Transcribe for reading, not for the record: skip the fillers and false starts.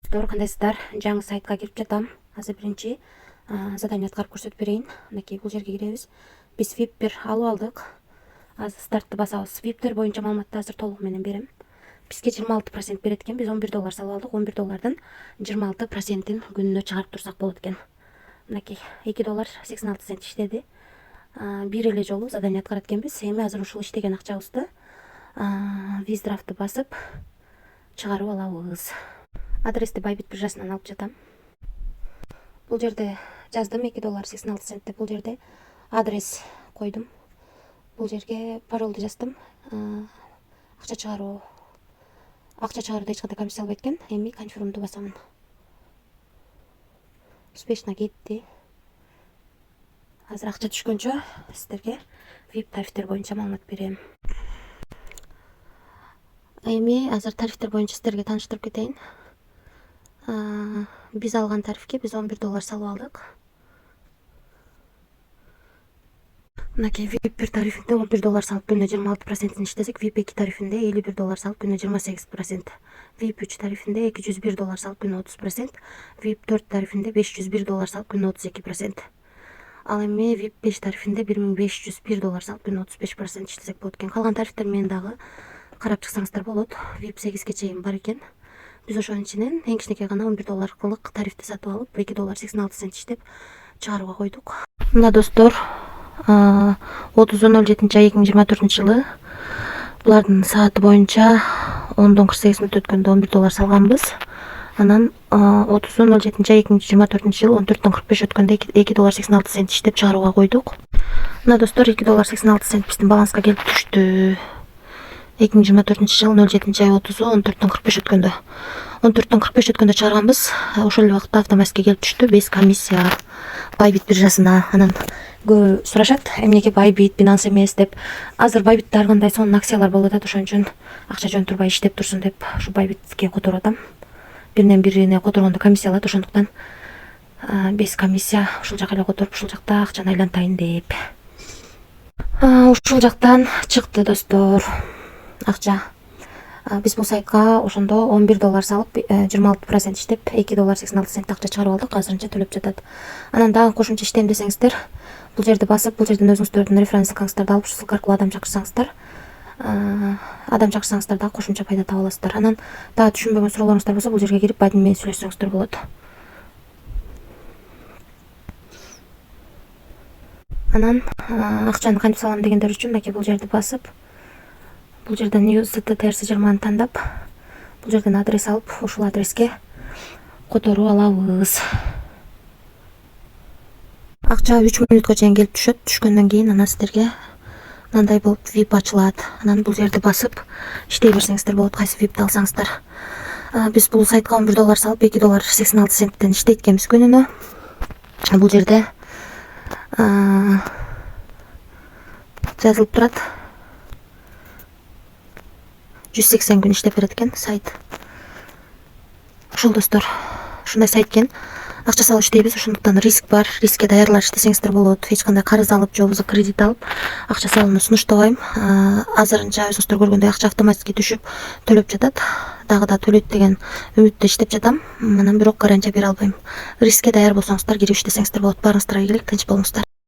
Достор, кандайсыздар? Жаңы сайтка кирип жатам. Азыр биринчи задание аткарып көрсөтүп берейин. Мынакей бул жерге киребиз. Биз VIP алып алдык. Азыр стартты басабыз. VIP боюнча маалыматты азыр толугу менен берем. Бизге 26% берет экен. Биз $11 салып алдык. $11 26%ин күнүнө чыгарып турсак болот экен. Мынакей $2.86 иштеди. Бир эле жолу задание аткарат экенбиз. Эми азыр ушул иштеген акчабызды виздрафтты басып чыгарып алабыз. Адрести Bybit биржасынан алып жатам. Бул жерде жаздым $2.86 деп. Бул жерде адрес койдум. Бул жерге паролду жаздым. Акча чыгаруу эч кандай комиссия албайт экен. Эми конфирмду басамын. Успешно кетти. Азыр акча түшкөнчө сиздерге VIP тарифтер боюнча маалымат берем. Эми азыр тарифтер боюнча сиздерге тааныштырып кетейин. Биз алган тарифке биз $11 салып алдык. Мынакей VIP тарифинде $11 салып күнүнө 26% иштесек, VIP 2 тарифинде $51 салып күнүнө 28%, VIP 3 тарифинде $201 салып күнүнө 30%, VIP 4 тарифинде $501 салып күнүнө 32%. Ал эми VIP 5 тарифинде $1501 салып күнүнө 35% иштесек болот экен. Калган тарифтер менен дагы карап чыксаңыздар болот. VIP 8ге чейин бар экен. Биз ошонун ичинен эң кичинекей гана $11 тарифти сатып алып, $2.86 иштеп чыгарууга койдук. Мына достор, 30.07 2024 жылы булардын сааты боюнча 10:48 өткөндө $11 салганбыз. Анан 30.07 2024 жылы 14:45 өткөндө $2.86 иштеп чыгарууга койдук. Мына достор, $2.86 биздин баланска келип түштү. 2024 жыл 07/30 14:45 өткөндө. 14:45 өткөндө чыгарганбыз. Ошол эле убакта автоматке келип түштү. Без комиссия Bybit биржасына. Анан көбү сурашат, эмнеге Bybit, Binance эмес деп. Азыр Bybit'те ар кандай сонун акциялар болуп атат, ошон үчүн акча жөн турбай иштеп турсун деп ушу Bybit'ке которуп атам. Биринен бирине которгондо комиссия алат, ошондуктан без комиссия ушул жака эле которуп, ушул жакта акчаны айлантайын деп. Ушул жактан чыкты достор акча. Биз бул сайтка ошондо $11 салып 26% иштеп $2.86 акча чыгарып алдык. Азырынча төлөп жатат. Анан дагы кошумча иштейм десеңиздер, бул жерди басып, бул жерден өзүңүздөрдүн референс ссылкаңыздарды алып, ссылка аркылуу адам чакырсаңыздар, дагы кошумча пайда таба аласыздар. Анан дагы түшүнбөгөн суроолоруңуздар болсо, бул жерге кирип админ менен сүйлөшсөңүздөр болот. Анан акчаны кантип салам дегендер үчүн мынакей бул жерди басып, бул жерден USDT TRC20 тандап, бул жерден адрес алып, ушул адреске которуп алабыз. Акча 3 мүнөткө чейин келип түшөт. Түшкөндөн кийин анан сиздерге мындай болуп VIP ачылат. Анан бул жерди басып иштей берсеңиздер болот, кайсы VIP'ти алсаңыздар. Биз бул сайтка $11 салып $2.86 иштейт экенбиз күнүнө. Бул жерде жазылып турат. 180 күн иштеп берет экен сайт. Ушул достор, ушундай сайт экен. Акча салып иштейбиз, ошондуктан риск бар. Рискке даярдалып иштесеңиздер болот. Эч кандай карыз алып, же болбосо кредит алып акча салууну сунуштабайм. Азырынча өзүңүздөр көргөндөй акча автоматически түшүп төлөп жатат. Дагы да төлөйт деген үмүттө иштеп жатам. Анан бирок гарантия бере албайм. Рискке даяр болсоңуздар кирип иштесеңиздер болот. Баарыңыздарга ийгилик, тынч болуңуздар.